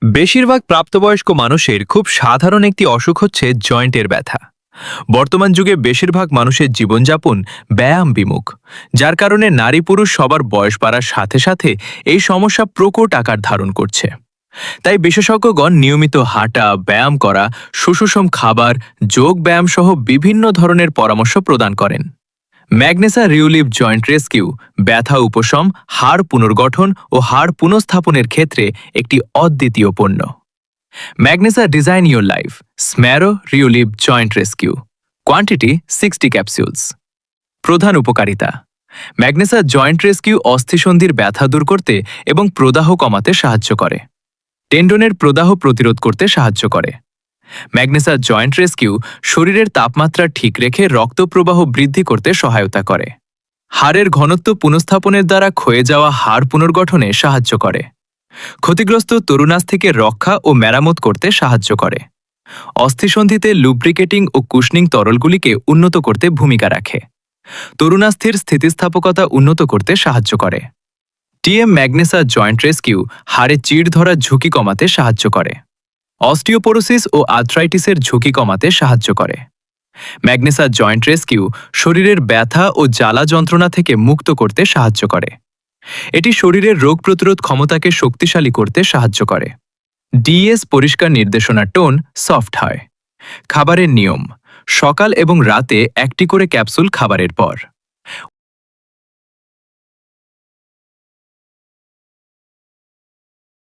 বেশিরভাগ প্রাপ্তবয়স্ক মানুষের খুব সাধারণ একটি অসুখ হচ্ছে জয়েন্টের ব্যথা। বর্তমান যুগে বেশিরভাগ মানুষের জীবনযাপন ব্যায়াম বিমুখ, যার কারণে নারী পুরুষ সবার বয়স বাড়ার সাথে সাথে এই সমস্যা প্রকট আকার ধারণ করছে। তাই বিশেষজ্ঞগণ নিয়মিত হাঁটা, ব্যায়াম করা, সুষম খাবার, যোগ ব্যায়াম সহ বিভিন্ন ধরনের পরামর্শ প্রদান করেন। ম্যাগনেসা রিউলিভ জয়েন্ট রেস্কিউ ব্যথা উপশম, হাড় পুনর্গঠন ও হাড় পুনঃস্থাপনের ক্ষেত্রে একটি অদ্বিতীয় পণ্য। ম্যাগনেসা ডিজাইন ইউর লাইফ স্ম্যারো রিউলিভ জয়েন্ট রেস্কিউ, কোয়ান্টিটি 60 ক্যাপসুলস। প্রধান উপকারিতা: ম্যাগনেসা জয়েন্ট রেস্কিউ অস্থিসন্ধির ব্যথা দূর করতে এবং প্রদাহ কমাতে সাহায্য করে। টেন্ডনের প্রদাহ প্রতিরোধ করতে সাহায্য করে। ম্যাগনেসা জয়েন্ট রেস্কিউ শরীরের তাপমাত্রা ঠিক রেখে রক্ত প্রবাহ বৃদ্ধি করতে সহায়তা করে। হাড়ের ঘনত্ব পুনঃস্থাপনের দ্বারা ক্ষয়ে যাওয়া হাড় পুনর্গঠনে সাহায্য করে। ক্ষতিগ্রস্ত তরুণাস থেকে রক্ষা ও মেরামত করতে সাহায্য করে। অস্থিসন্ধিতে লুব্রিকেটিং ও কুশনিং তরলগুলিকে উন্নত করতে ভূমিকা রাখে। তরুণাস্থির স্থিতিস্থাপকতা উন্নত করতে সাহায্য করে। টিএম ম্যাগনেসা জয়েন্ট রেস্কিউ হাড়ে চিড় ধরার ঝুঁকি কমাতে সাহায্য করে। অস্টিওপোরোসিস ও আর্থ্রাইটিসের ঝুঁকি কমাতে সাহায্য করে। ম্যাগনেসা জয়েন্ট রেস্কিউ শরীরের ব্যথা ও জ্বালা যন্ত্রণা থেকে মুক্ত করতে সাহায্য করে। এটি শরীরের রোগ প্রতিরোধ ক্ষমতাকে শক্তিশালী করতে সাহায্য করে। ডিএস পরিষ্কার নির্দেশনার টোন সফট হয়। খাবারের নিয়ম: সকাল এবং রাতে একটি করে ক্যাপসুল খাবারের পর।